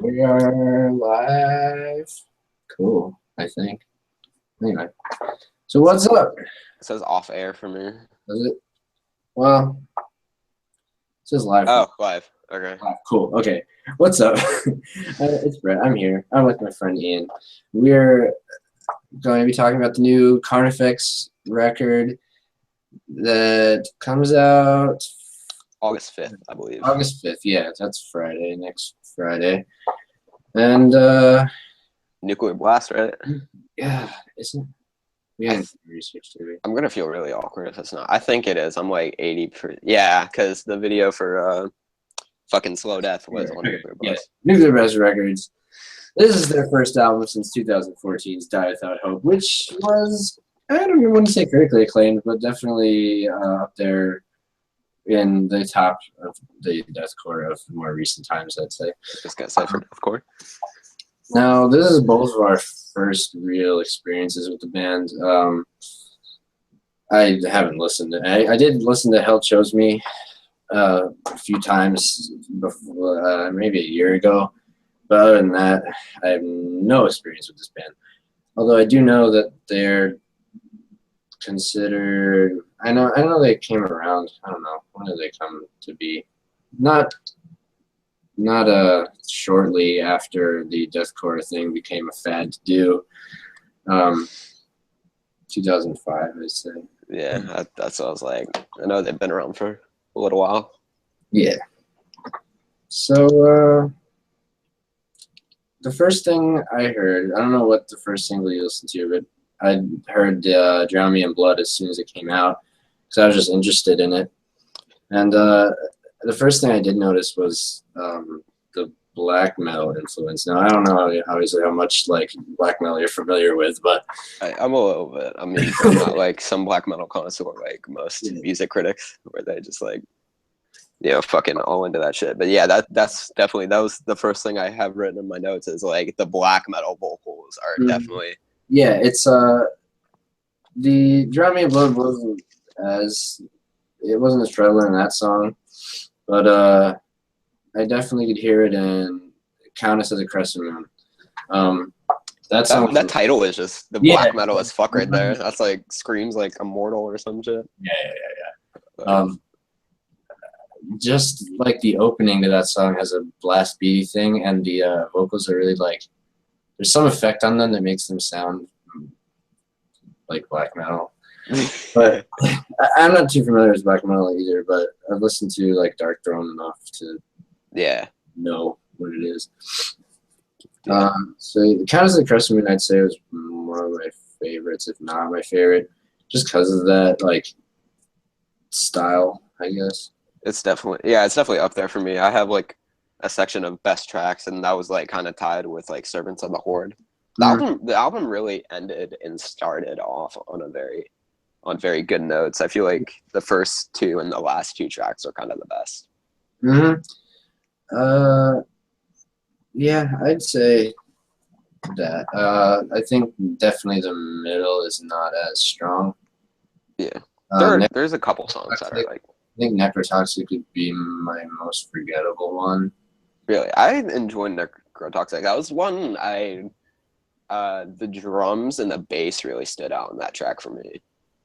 We are live. Cool, I think. Anyway, so what's up? It says off air for me. Is it? Well, it says live. Oh, live. Okay. Live. Cool. Okay. What's up? It's Brett. I'm here. I'm with my friend Ian. We're going to be talking about the new Carnifex record that comes out August 5th, I believe. August 5th. Yeah, that's Friday, next Friday. And Nuclear Blast, right? yeah, isn't we haven't researched it. I'm gonna feel really awkward if it's not. I think it is. I'm like 80%. Yeah, because the video for fucking Slow Death was on Nuclear Blast. Yeah, Nuclear Blast Records. This is their first album since 2014's Die Without Hope, which was, I don't even want to say critically acclaimed, but definitely up there in the top of the deathcore of more recent times, I'd say. Just gonna say for deathcore. Now, this is both of our first real experiences with the band. I haven't listened. I did listen to Hell Chose Me a few times before, maybe a year ago. But other than that, I have no experience with this band. Although I do know that they're considered. I know they came around. I don't know, when did they come to be? Not shortly after the deathcore thing became a fad to do. 2005, I'd say. Yeah, that's what I was like. I know they've been around for a little while. Yeah. So the first thing I heard, I don't know what the first single you listened to, but I heard Drown Me in Blood as soon as it came out because I was just interested in it. And the first thing I did notice was the black metal influence. Now, I don't know obviously how much like black metal you're familiar with, but I'm a little bit. I mean, I'm not like some black metal connoisseur like most music critics, where they just like, fucking all into that shit. But yeah, that was the first thing I have written in my notes is like the black metal vocals are definitely. Yeah, it's the Drown Me in Blood wasn't as prevalent in that song, but I definitely could hear it in Countess of the Crescent Moon. That song. That title is just the black metal as fuck right there. That's like screams like Immortal or some shit. Yeah. Just like the opening to that song has a blast beaty thing, and the vocals are really like there's some effect on them that makes them sound like black metal. But I'm not too familiar with black metal either, but I've listened to like Dark Throne enough to know what it is. So Countess of the Crescent Moon, I'd say, was one of my favorites, if not my favorite, just because of that like style, I guess. It's definitely up there for me. I have like a section of best tracks, and that was like kind of tied with like Servants of the Horde. The album really ended and started off on very good notes. I feel like the first two and the last two tracks are kind of the best. Yeah, I'd say that. I think definitely the middle is not as strong. Yeah, there's a couple songs that are like. I think Necrotoxic would be my most forgettable one. Really, I enjoyed Necrotoxic. That was one the drums and the bass really stood out in that track for me.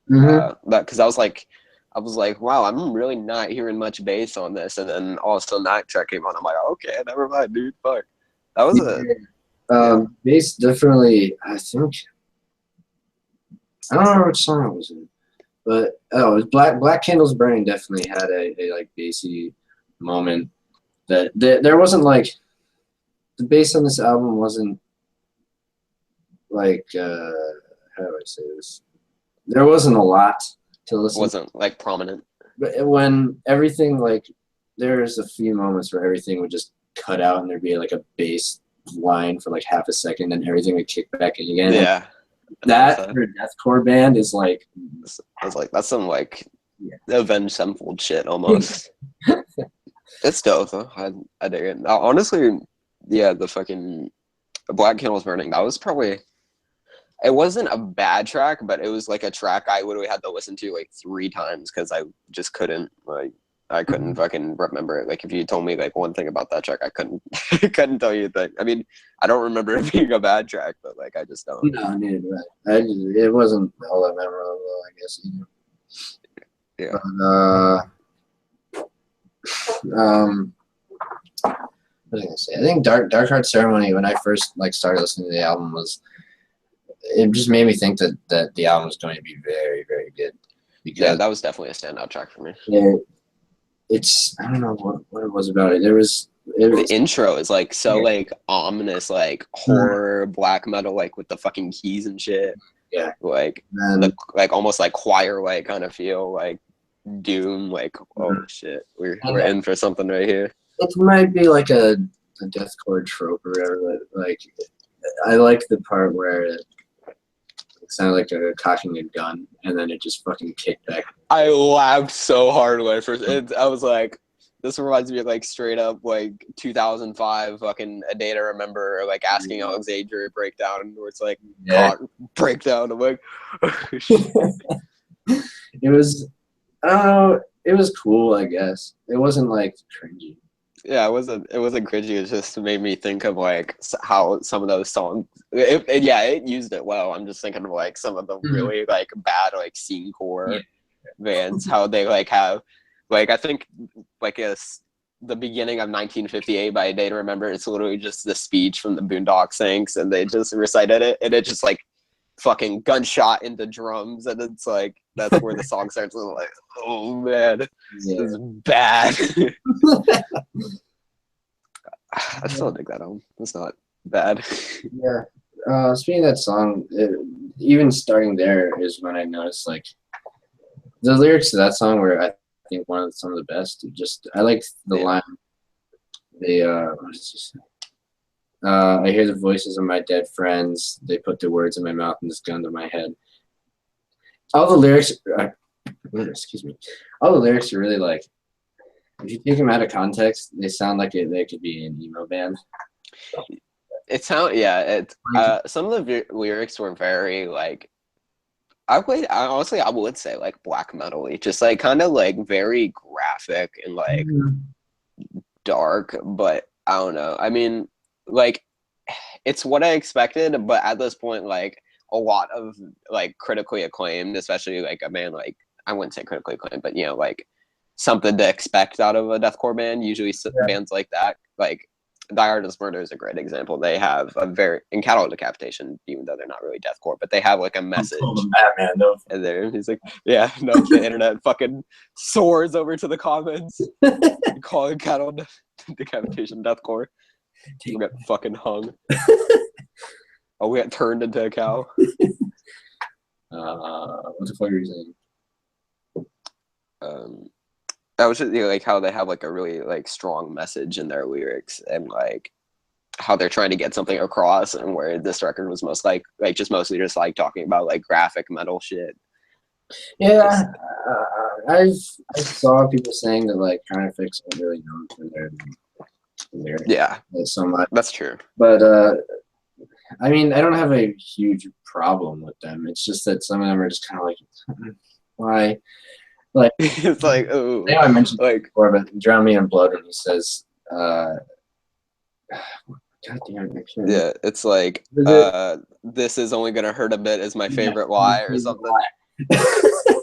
Because I was like, wow, I'm really not hearing much bass on this, and then all of a sudden that track came on. I'm like, okay, never mind, dude. Fuck, that was bass definitely. I think I don't remember which song it was in. But it was Black Candles Burning definitely had a like bassy moment that there wasn't like the bass on this album wasn't like how do I say this? There wasn't a lot to listen. It wasn't like prominent. But when everything like there's a few moments where everything would just cut out and there'd be like a bass line for like half a second and everything would kick back in again. Yeah. That for a deathcore band is like I was like that's some like Avenged Sevenfold shit almost. It's dope though. I dig it. Honestly, the fucking Black Candles Burning, that was probably it wasn't a bad track, but it was like a track I literally had to listen to like 3 times because I just couldn't like I couldn't fucking remember it. Like if you told me like one thing about that track, I couldn't I couldn't tell you a thing. I mean, I don't remember it being a bad track, but like I just don't. No, dude, it wasn't all that memorable, I guess. Either. Yeah. But, what was I gonna say? I think Dark Heart Ceremony, when I first like started listening to the album, it just made me think that the album was going to be very, very good. Because Yeah, that was definitely a standout track for me. It's I don't know what it was about it. The intro is like so like ominous, like horror black metal, like with the fucking keys and shit. Yeah, like like almost like choir like kind of feel, like doom, like oh shit, we're in for something right here. It might be like a deathcore trope or whatever, but like I like the part where it sounded like they're cocking a gun and then it just fucking kicked back. I laughed so hard when I first. I was like, this reminds me of like straight up like 2005 fucking A Day to Remember, or like Asking Alexandria breakdown, where it's like breakdown. I'm like, it was, I don't know, it was cool, I guess. It wasn't like cringy. Yeah, it wasn't cringy. It just made me think of like how some of those songs. It used it well. I'm just thinking of like some of the really like bad like scene core bands, how they like have like, I think like the beginning of 1958 by A Day to Remember. It's literally just the speech from the Boondock Saints, and they just recited it, and it just like fucking gunshot into drums, and it's like that's where the song starts. Like, oh man, this is bad. I still think that album. It's not bad. Yeah. Speaking of that song, even starting there is when I noticed like the lyrics to that song were, I think, some of the best. I like the line. What does he say? I hear the voices of my dead friends. They put the words in my mouth and this gun to my head. All the lyrics, excuse me. All the lyrics are really like, if you take them out of context, they sound like they could be an emo band. Some of the lyrics were very like, I would say like black metal-y, just like kind of like very graphic and like dark, but I don't know. I mean, like it's what I expected, but at this point, like a lot of like critically acclaimed, especially like a band like, I wouldn't say critically acclaimed, but you know, like something to expect out of a deathcore band. Usually bands like that, like Die Artist Murder is a great example. They have a very, in Cattle Decapitation, even though they're not really deathcore, but they have like a message. Batman, no. And there, he's like, yeah, no, the internet fucking soars over to the comments, calling Cattle Decapitation deathcore. We got fucking hung. Oh, we got turned into a cow. What the fuck are you saying? That was just, you know, like how they have like a really like strong message in their lyrics, and like how they're trying to get something across, and where this record was mostly like talking about like graphic metal shit. Yeah, I saw people saying that like Carnifex are really known for their lyrics. Yeah, so much. That's true. But I mean, I don't have a huge problem with them. It's just that some of them are just kind of like, why? Like it's like, oh, I know I mentioned like before, but Drown Me in Blood when he says, God damn it, yeah, it's like this is only gonna hurt a bit is my favorite lie or something.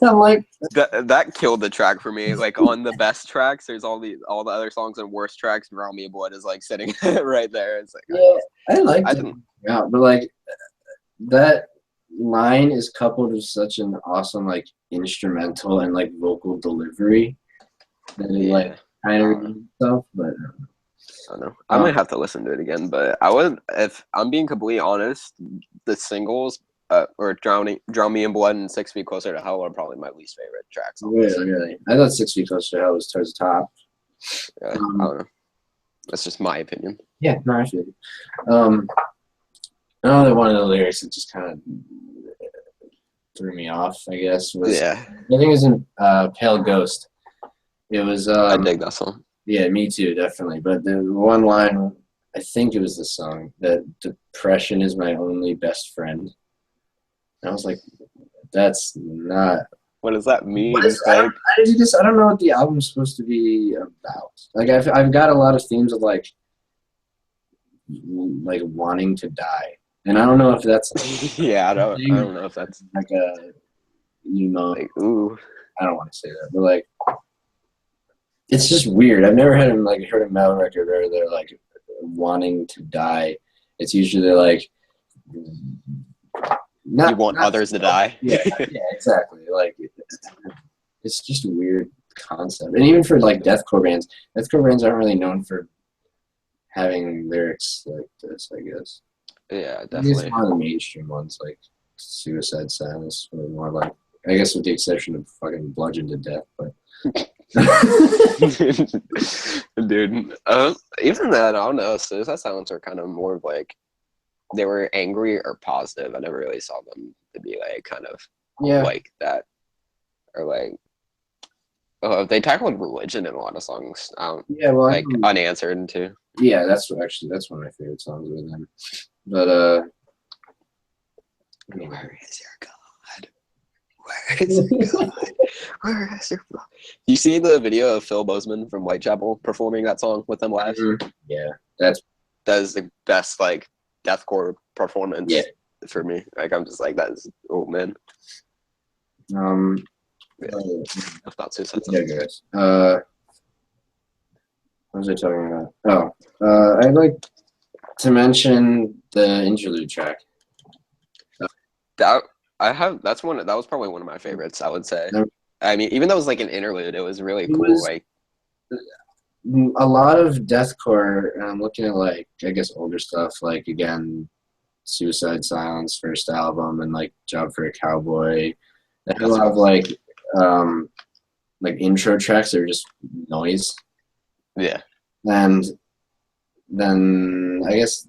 I'm like that killed the track for me. Like on the best tracks, there's all the other songs, and worst tracks, Drown Me in Blood is like sitting right there. It's like, I like it. Yeah, but like that line is coupled with such an awesome like instrumental and like vocal delivery that it like kind of stuff, but I don't know. I might have to listen to it again, but I would, if I'm being completely honest, the singles or Drown Me in Blood and 6 Feet Closer to Hell are probably my least favorite tracks. Really? I thought 6 Feet Closer to Hell was towards the top. Yeah, I don't know. That's just my opinion. Yeah, no, I feel you. Another one of the lyrics that just kind of threw me off, I guess, was I think it was in Pale Ghost. It was I dig that song. Yeah, me too, definitely. But the one line, I think it was the song, that depression is my only best friend. And I was like, that's not What does that What mean? is Like, I don't know what the album's supposed to be about. Like I've got a lot of themes of like wanting to die, and I don't know if that's yeah, I thing, don't know if that's like a like, ooh, I don't want to say that, but like it's just weird. I've never heard a metal record where they're like wanting to die. It's usually like you not want others to die. yeah, yeah, exactly. Like it's just a weird concept. And even for like deathcore bands aren't really known for having lyrics like this, I guess. Yeah, I guess definitely. one of the mainstream ones, like Suicide Silence, were more like, I guess with the exception of fucking Bludgeon to Death, but. Dude, even that, I don't know. Suicide Silence are kind of more of like they were angry or positive. I never really saw them to be like kind of Yeah. like that, or like they tackled religion in a lot of songs. Yeah, well, like unanswered too. Yeah, that's one of my favorite songs with them. But where is your God? Where is your God? Where is your God? You see the video of Phil Bozeman from Whitechapel performing that song with them live? Mm-hmm. Yeah, that is the best like deathcore performance for me. Like I'm just like that is man. If not Suicide Silence. Yeah, guys. What was I talking about? Oh, I'd like to mention the interlude track. That was probably one of my favorites, I would say. I mean, even though it was like an interlude, it was really cool. Like a lot of deathcore, and I'm looking at like I guess older stuff, like again, Suicide Silence first album and like Job for a Cowboy. They had a lot of like intro tracks that are just noise. Yeah. And then I guess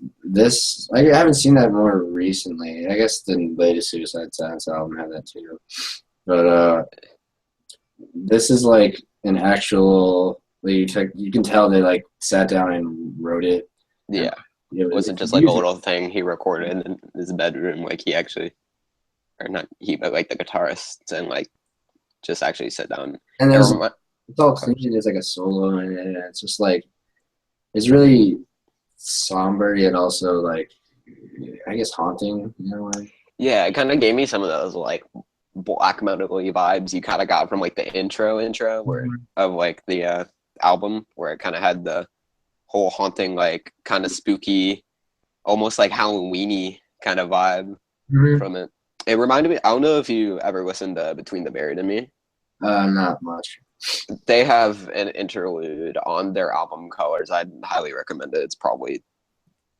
I haven't seen that more recently. I guess the latest Suicide Silence album had that too. But this is like an actual you can tell they like sat down and wrote it. Yeah. It wasn't just like a little thing he recorded in his bedroom, like he actually or not he but like the guitarists and like just actually sit down. And it's all clean, there's like a solo in it, and it's just like it's really somber yet also like I guess haunting in a way. Yeah, it kind of gave me some of those like black metal vibes you kind of got from like the intro where of like the album where it kind of had the whole haunting like kind of spooky, almost like Halloweeny kind of vibe from it. It reminded me. I don't know if you ever listened to Between the Buried and Me. Not much. They have an interlude on their album Colors. I'd highly recommend it. It's probably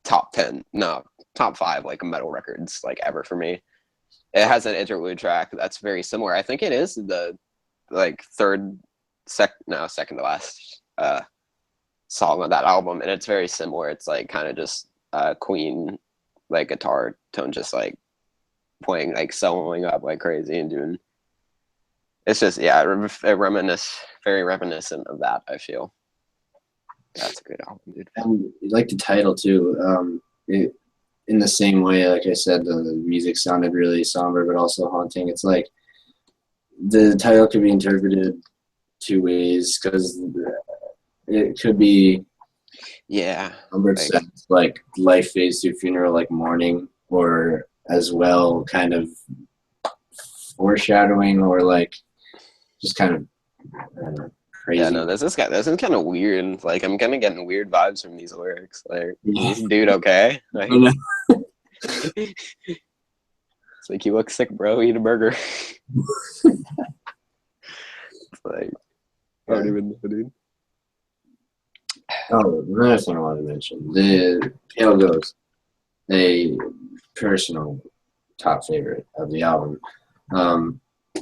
top 5 like metal records like ever for me. It has an interlude track that's very similar. I think it is the like second to last song on that album, and it's very similar. It's like kind of just Queen like guitar tone, just like playing like soloing up like crazy and doing. It's just very reminiscent of that. I feel that's a good album, dude. And like the title too. In the same way, like I said, the music sounded really somber but also haunting. It's like the title could be interpreted 2 ways because it could be numbered sense, like life fades to funeral, like mourning, or as well kind of foreshadowing or like just kind of I don't know, crazy. Yeah, no, this is kind of weird. Like I'm kind of getting weird vibes from these lyrics. Like, is this dude okay? Like, it's like, you look sick, bro. Eat a burger. It's like, I don't even know, dude. Oh, another thing I wanted to mention: the Pale Ghost, a personal top favorite of the album.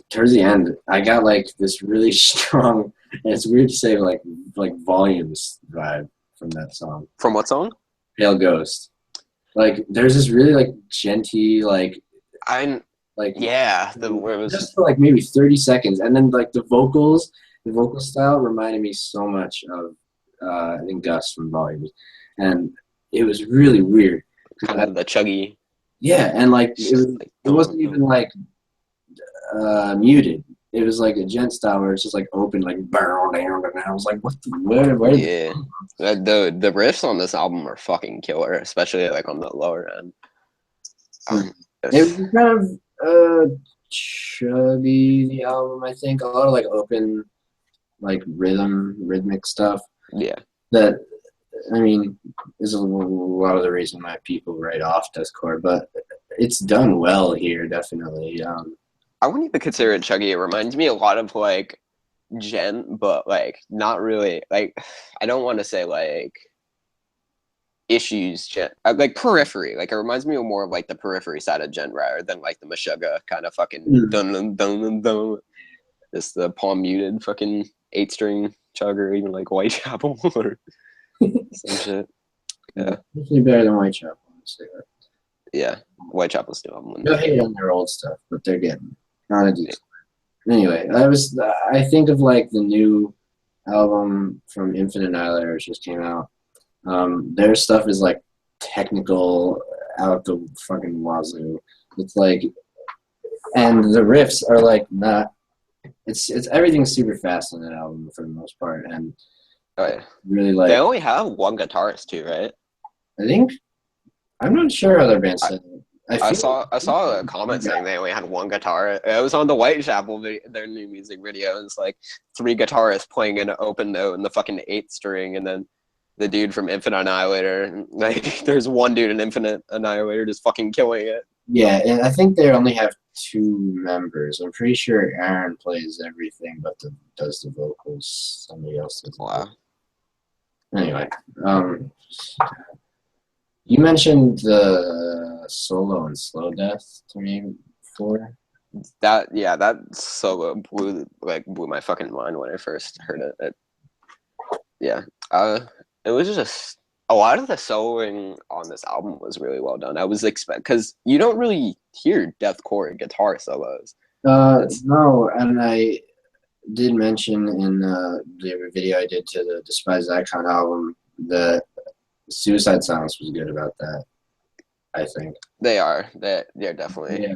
Towards the end, I got like this really strong, and it's weird to say, like volumes vibe from that song. From what song? Pale Ghost. Like there's this really like genty just for like maybe 30 seconds, and then like the vocal style reminded me so much of I think Gus from Volumes, and it was really weird. Kind of the chuggy. Yeah, and like it wasn't even like muted. it was like a gent style where it's just like open, like barrel down, and I was like, what the where did Yeah, the riffs on this album are fucking killer, especially like on the lower end. It was kind of chubby, the album, I think. A lot of like open, like rhythmic stuff. Yeah. That, I mean, is a lot of the reason why people write off deathcore, but it's done well here, definitely. I wouldn't even consider it chuggy. It reminds me a lot of like Gent, but like not really. Like I don't want to say like Issues Gent, like Periphery. Like it reminds me more of like the Periphery side of Gent rather than like the Meshuggah kind of fucking dun dun dun dun dun. Just the palm muted fucking 8-string chugger, even like Whitechapel or some shit. Yeah, definitely better than Whitechapel. Yeah, Whitechapel's still on one. They'll hate on their old stuff, but they're getting not a decent. Anyway, I think of like the new album from Infinite Annihilator, which just came out. Their stuff is like technical out the fucking wazoo. It's like, and the riffs are like not. It's everything's super fast on that album for the most part, and really like. They only have one guitarist too, right? I think. I'm not sure how their band said it. I saw a comment saying they only had one guitar. It was on the Whitechapel, their new music video. It's like 3 guitarists playing an open note in the fucking 8-string, and then the dude from Infinite Annihilator. Like, there's one dude in Infinite Annihilator just fucking killing it. Yeah, and I think they only have 2 members. I'm pretty sure Aaron plays everything, but does the vocals. Somebody else does. Wow. Anyway, you mentioned the solo and slow death to me before. That solo blew my fucking mind when I first heard it. It was just a lot of the soloing on this album was really well done. I was because you don't really hear deathcore guitar solos. No, and I did mention in the video I did to the Despised Icon album that Suicide Silence was good about that, I think. They're definitely. Yeah.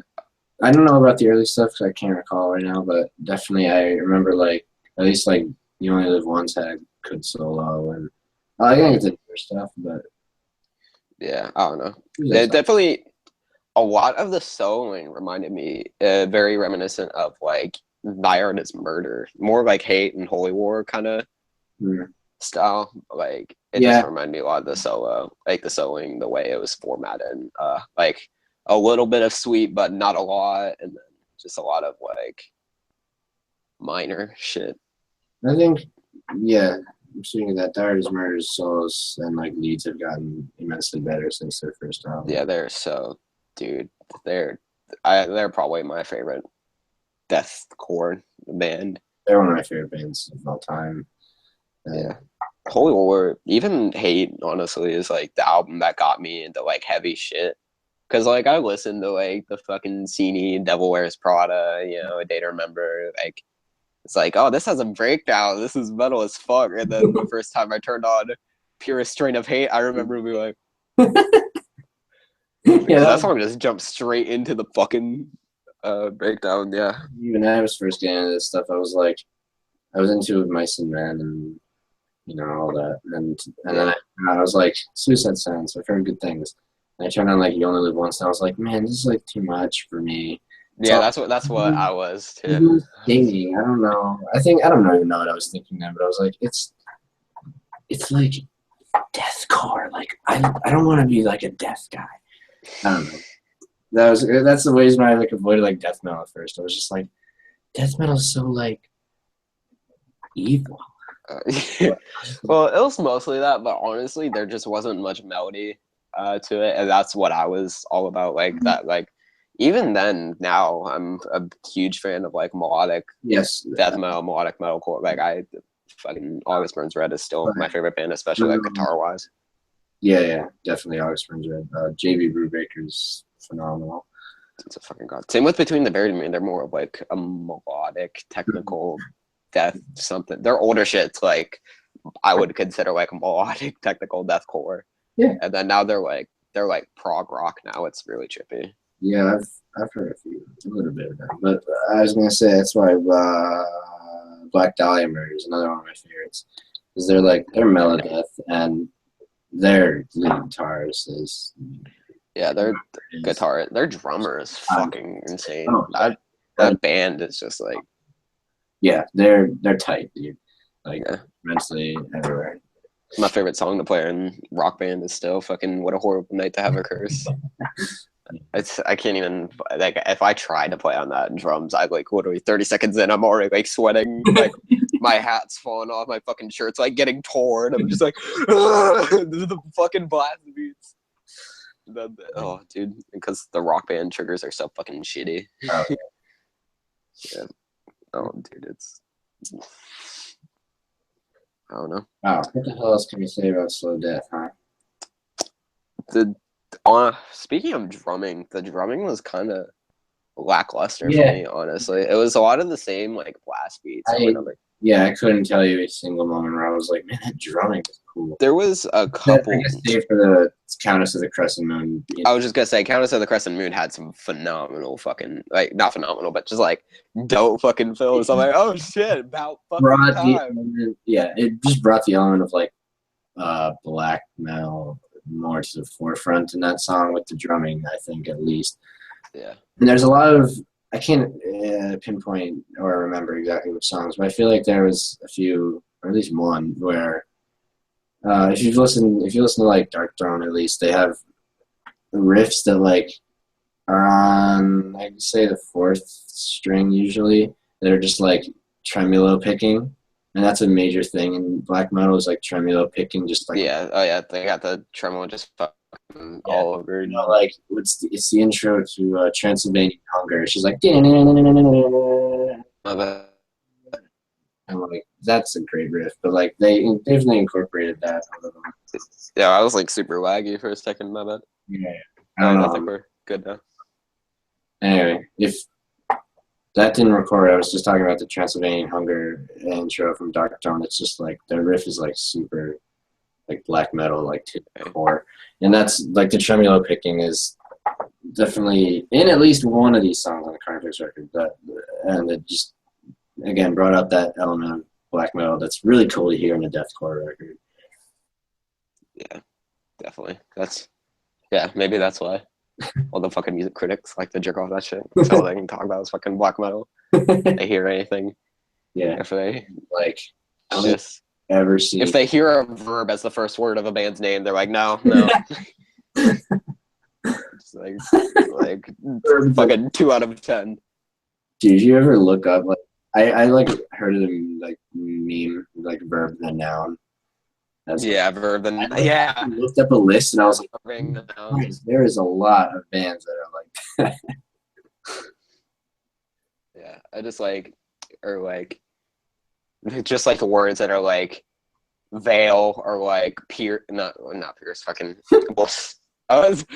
I don't know about the early stuff because I can't recall right now, but definitely I remember like at least like You Only Live Once had good solo, and I think it's the newer stuff, but yeah, I don't know. Definitely a lot of the soloing reminded me very reminiscent of like Thy Art Is Murder, more like Hate and Holy War kind of style. Like it just reminded me a lot of the solo, like the soloing, the way it was formatted, like a little bit of sweet but not a lot, and then just a lot of like minor shit. I think, yeah, I'm seeing that Thy Art Is Murder's solos and like leads have gotten immensely better since their first album. Yeah, they're probably my favorite deathcore band. They're one of my favorite bands of all time. Yeah. Holy War, even Hate, honestly, is like the album that got me into like heavy shit. Cause like I listened to like the fucking Cini, Devil Wears Prada, A Day to Remember. Like it's like, oh, this has a breakdown. This is metal as fuck. And then the first time I turned on Purest Strain of Hate, I remember being like, that song just jumped straight into the fucking breakdown. Yeah. Even I was first getting into this stuff. I was into Mice and Men and all that, and then I was like, Suicide Silence. I've heard good things. And I turned on like You Only Live Once, and I was like, man, this is like too much for me. Yeah, that's what I was too. Thinking, I don't know. I don't even know what I was thinking then, but I was like, it's like deathcore. Like I don't want to be like a death guy. I don't know. That's the reason I like avoided like death metal at first. I was just like, death metal is so like evil. Well, it was mostly that, but honestly, there just wasn't much melody to it, and that's what I was all about. Like that, like even then, now I'm a huge fan of like melodic, death metal, melodic metalcore. Like I fucking August Burns Red is still my favorite band, especially like guitar wise. Yeah, definitely August Burns Red. JB Brubaker's phenomenal. It's a fucking god. Same with Between the Buried and Me. They're more of like a melodic, technical death something. Their older shit's like I would consider like melodic, technical deathcore. Yeah. And then now they're like prog rock now. It's really trippy. Yeah, I've heard a little bit of them, but I was gonna say that's why Black Dahlia Murder is another one of my favorites, because they're melodeath and their lead guitarist is their guitar, their drummer is fucking insane. Oh, that band is just like they're tight, dude. Like immensely everywhere. My favorite song to play in Rock Band is still fucking "What a Horrible Night to Have a Curse." I can't even like if I try to play on that in drums, I like literally 30 seconds in, I'm already like sweating, like my hat's falling off, my fucking shirt's like getting torn. I'm just like, the fucking blast beats. Oh, dude, because the Rock Band triggers are so fucking shitty. Oh, yeah. Oh, dude, it's. I don't know. Wow, what the hell else can we say about Slow Death, huh? Speaking of drumming, the drumming was kind of lackluster for me, honestly. It was a lot of the same like blast beats. I couldn't tell you a single moment where I was like, man, that drumming is cool. There was a couple. I guess save for the Countess of the Crescent Moon. I was just gonna say, Countess of the Crescent Moon had some phenomenal fucking not phenomenal, but just like dope fucking fills. I'm like, oh shit, about fucking time. It just brought the element of like black metal more to the forefront in that song with the drumming, I think, at least. Yeah. And there's a lot of, I can't pinpoint or remember exactly which songs, but I feel like there was a few, or at least one, where if you listen to like Dark Throne, at least they have riffs that like are on, I'd say, the fourth string usually, that are just like tremolo picking. And that's a major thing in black metal, is like tremolo picking, just like they got the tremolo just fucking all over. You know, like it's the intro to Transylvanian Hunger. She's like, I'm like, that's a great riff, but like they definitely incorporated that. Yeah, I was like super laggy for a second, my bad. Yeah, I think we're good now. Anyway, if that didn't record, I was just talking about the Transylvanian Hunger intro from Dark Throne. It's just like the riff is like super like black metal, like to the core. And that's like the tremolo picking is definitely in at least one of these songs on the Carnifex record. And it just again brought up that element of black metal that's really cool to hear in a deathcore record. Yeah, definitely. Maybe that's why. All the fucking music critics like to jerk off that shit. That's all they can talk about is fucking black metal. They hear anything. Yeah. If they like just ever see if they hear a verb as the first word of a band's name, they're like, no. Just like fucking 2 out of 10. Did you ever look up like I like heard of them like meme like verb the noun? Verb the noun. Yeah. I looked up a list and I was like, there is a lot of bands that are like that. Yeah, I just like, or like, just like the words that are like veil or like not pierce, fucking. I was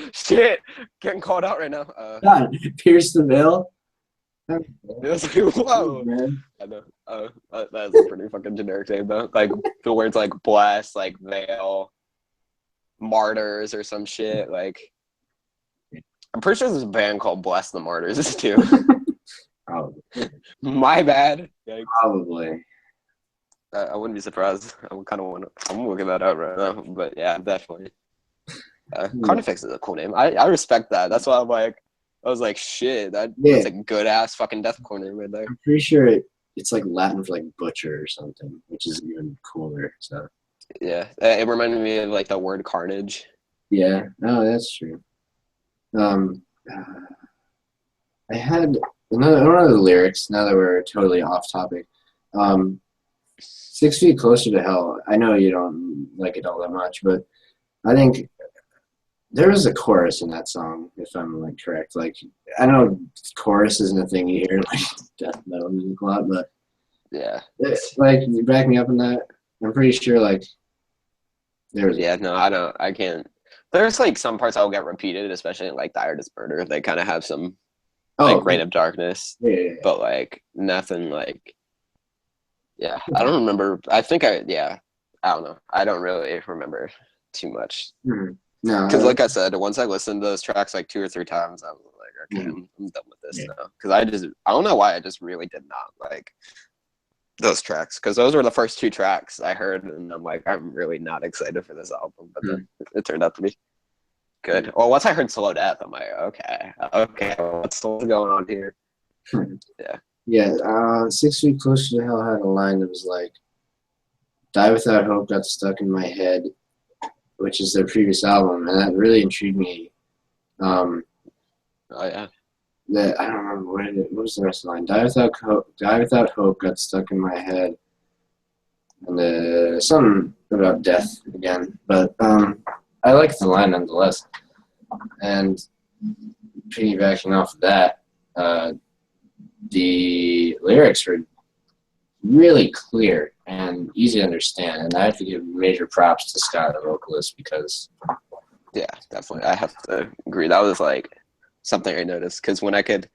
getting called out right now. God, pierce the veil. It was like, whoa, man. I know. That's a pretty fucking generic name though. Like the words like bless, like veil, martyrs or some shit. Like I'm pretty sure there's a band called Bless the Martyrs too. Probably. My bad. Yikes. Probably. I wouldn't be surprised. I'm looking that up right now. But yeah, definitely. Carnifex is a cool name. I respect that. That's why I was like, shit, that's a good ass fucking deathcore name right there. I'm pretty sure it's like Latin for like butcher or something, which is even cooler. So yeah, it reminded me of like the word carnage. Yeah, no, that's true. I had one of the lyrics. Now that we're totally off topic, 6 Feet Closer to Hell. I know you don't like it all that much, but I think there was a chorus in that song, if I'm like correct. Like I know chorus isn't a thing you hear like death metal music a lot, but yeah, like you back me up on that. I'm pretty sure like there's I can't. There's like some parts I'll get repeated, especially in like Dire Disperder. They kind of have some like Reign of Darkness, but like nothing like. Yeah, I don't remember. I don't know. I don't really remember too much. Mm-hmm. No, because like I said, once I listened to those tracks like 2 or 3 times, I was like, okay, I'm done with this now. Because I don't know why, I just really did not like those tracks. Because those were the first 2 tracks I heard, and I'm like, I'm really not excited for this album. But then it turned out to be good. Well, once I heard Slow Death, I'm like, okay, what's going on here? Yeah. Yeah, 6 Feet Closer to Hell had a line that was like, Die Without Hope got stuck in my head, which is their previous album, and that really intrigued me. Oh, yeah. I don't remember what was the rest of the line. Die Without Hope got stuck in my head. And something about death again. But I like the line nonetheless. And piggybacking off of that, the lyrics were really clear and easy to understand. And I have to give major props to Scott, the vocalist, because... Yeah, definitely. I have to agree. That was like something I noticed, because when the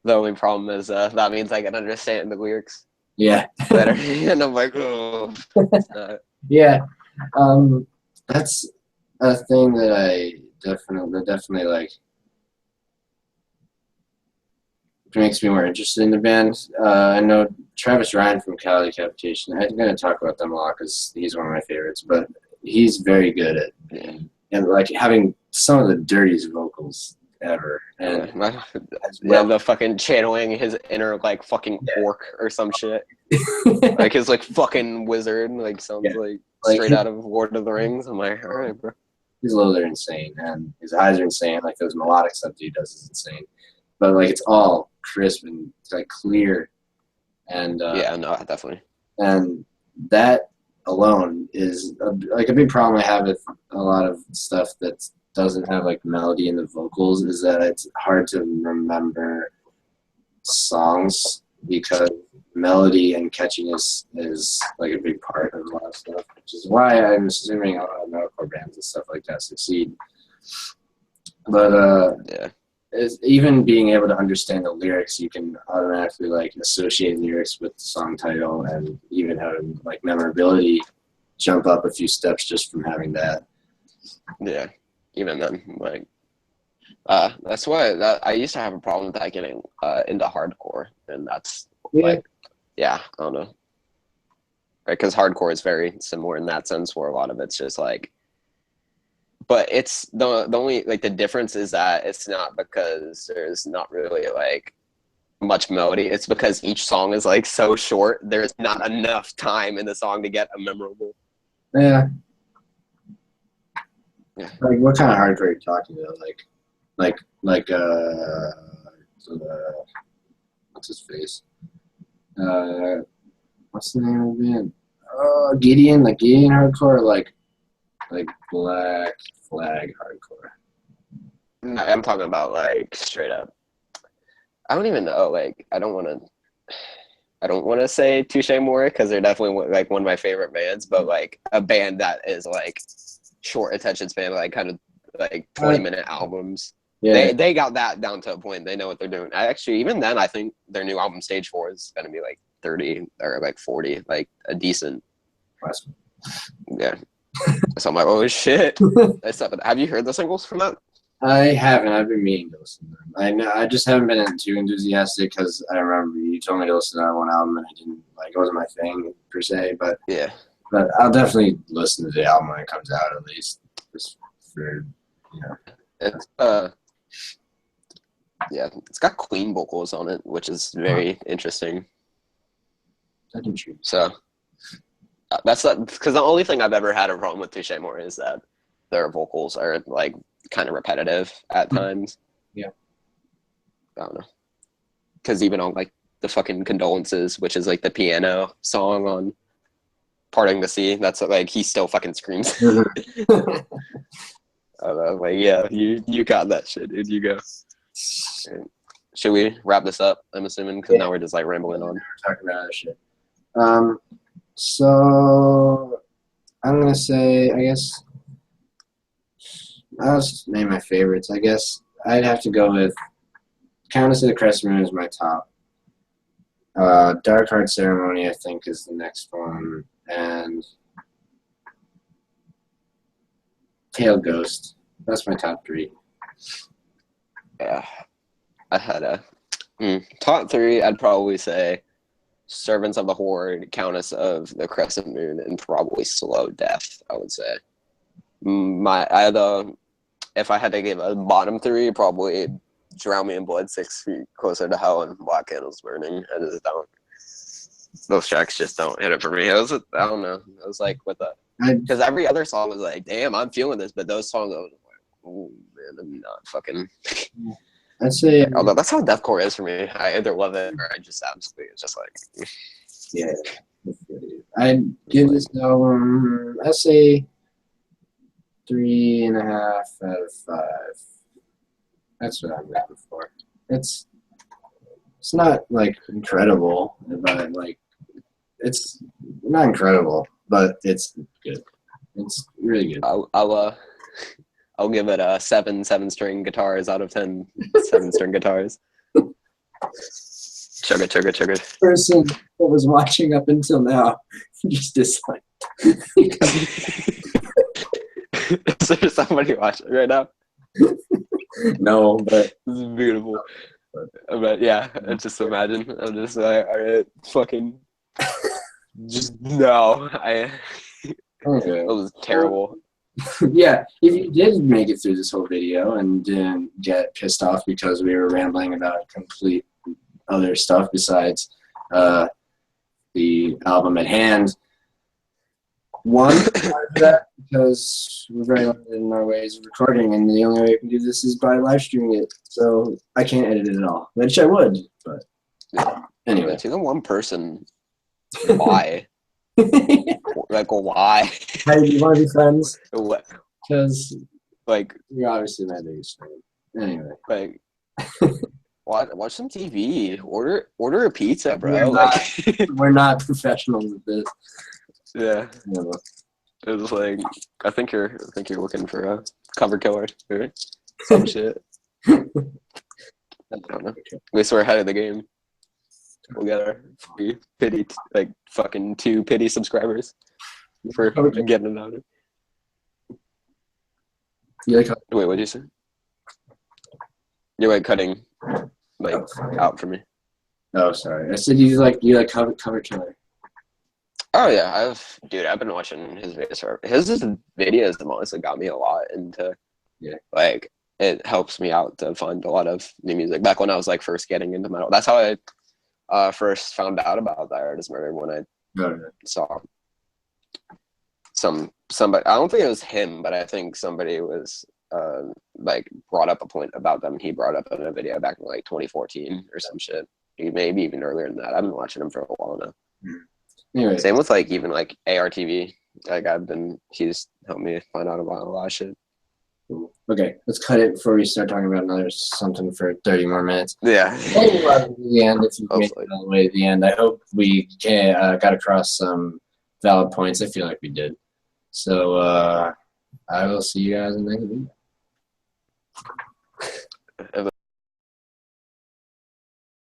only problem is that means I can understand the lyrics better. And I'm like, oh. Yeah. That's a thing that I definitely like. Makes me more interested in the band. I know Travis Ryan from Cali Decapitation. I'm going to talk about them a lot because he's one of my favorites, but he's very good at and like having some of the dirtiest vocals ever. And the fucking channeling his inner like fucking orc or some shit. Like his like fucking wizard, like sounds like straight out of Lord of the Rings. I'm like, all right, bro. His lows are insane, and his highs are insane. Like those melodic stuff that he does is insane. But like it's all crisp and like clear, and yeah, no, definitely. And that alone is like a big problem I have with a lot of stuff that doesn't have like melody in the vocals, is that it's hard to remember songs because melody and catchiness is like a big part of a lot of stuff, which is why I'm assuming a lot of metalcore bands and stuff like that succeed. But yeah. Even being able to understand the lyrics, you can automatically like associate lyrics with the song title, and even having like memorability jump up a few steps just from having that. Yeah, even then, like that's why I used to have a problem with that getting into hardcore, and that's like, I don't know, right? Because hardcore is very similar in that sense, where a lot of it's just like. But it's the only like the difference is that it's not because there's not really like much melody. It's because each song is like so short. There's not enough time in the song to get a memorable. Yeah. Like what kind of hardcore are you talking about? Like what's his face? What's the name of the band? Gideon, like Gideon hardcore, like Black Flag hardcore. I'm talking about like straight up. I don't even know. Like I don't want to say Touche Amore because they're definitely like one of my favorite bands, but like a band that is like short attention span, like kind of like 20-minute albums. Yeah. They got that down to a point. They know what they're doing. Even then, I think their new album Stage 4 is going to be like 30 or like 40, like a decent. Yeah. So I'm like, oh shit. Have you heard the singles from that? I haven't. I've been meaning to listen to them. I just haven't been too enthusiastic because I remember you told me to listen to that one album and I didn't like. It wasn't my thing per se, but yeah. But I'll definitely listen to the album when it comes out, at least just for It's it's got clean vocals on it, which is very interesting. That's intriguing. So. That's because the only thing I've ever had a problem with Touche Amore is that their vocals are like kind of repetitive at times. Yeah. I don't know. Because even on like the fucking Condolences, which is like the piano song on Parting the Sea, that's like he still fucking screams. I don't know, like yeah, you got that shit, dude. You go. Should we wrap this up? I'm assuming because now we're just like rambling on. We're talking about that shit. So I'm gonna say, I guess I'll just name my favorites. I guess I'd have to go with Countess of the Crescent Moon is my top. Dark Heart Ceremony, I think, is the next one, and Pale Ghost. That's my top 3. Yeah. I had a top 3. I'd probably say Servants of the Horde, Countess of the Crescent Moon, and probably Slow Death. I would say if I had to give a bottom 3, probably Drown Me in Blood, 6 Feet Closer to Hell, and Black Candles Burning. I just don't. Those tracks just don't hit it for me. I don't know. It was like with because every other song was like, damn, I'm feeling this, but those songs I was like, oh man, I'm not fucking. I'd say. Although that's how deathcore is for me. I either love it or I just absolutely it's just like. Yeah. I'd give this album. I'd say 3.5 out of 5. That's what I'm looking for. It's not like incredible, but like it's not incredible, but it's good. It's really good. I'll give it a 7 guitars out of 10 7-string guitars. Chugga chugga chugga. Person that was watching up until now just disliked. Is there somebody watching right now? No, but this is beautiful. But yeah, just imagine. I'm just like, all right, fucking, just no. Okay. It was terrible. Yeah, if you did make it through this whole video and didn't get pissed off because we were rambling about complete other stuff besides the album at hand, one, that because we're very limited in our ways of recording, and the only way we can do this is by live streaming it. So I can't edit it at all, which I would, but anyway. To the one person, why? Like, why? Hey, do you want to be friends? What? Because like you're obviously my biggest fan. Anyway, like. Watch some TV. Order a pizza, bro. We're not professionals at this. Yeah. It was like I think you're looking for a cover killer or some shit. I don't know. At least we're ahead of the game. We'll get our pity like fucking 2 pity subscribers for getting it out. You like? Wait, what'd you say? You're like cutting like out for me. Oh, sorry. I said you like cover killer. Oh yeah, I've been watching his videos. His videos have honestly got me a lot into. Yeah. Like it helps me out to find a lot of new music. Back when I was like first getting into metal, that's how I first found out about The Artist Murder when I saw somebody. I don't think it was him, but I think somebody was like brought up a point about them. He brought up in a video back in like 2014 or some shit. Maybe even earlier than that. I've been watching him for a while now. Anyway. Same with like even like ARTV. Like he's helped me find out about a lot of shit. Okay, let's cut it before we start talking about another something for 30 more minutes. Yeah. The end, if you made it all the way to the end. I hope we got across some valid points. I feel like we did. So I will see you guys in the next video.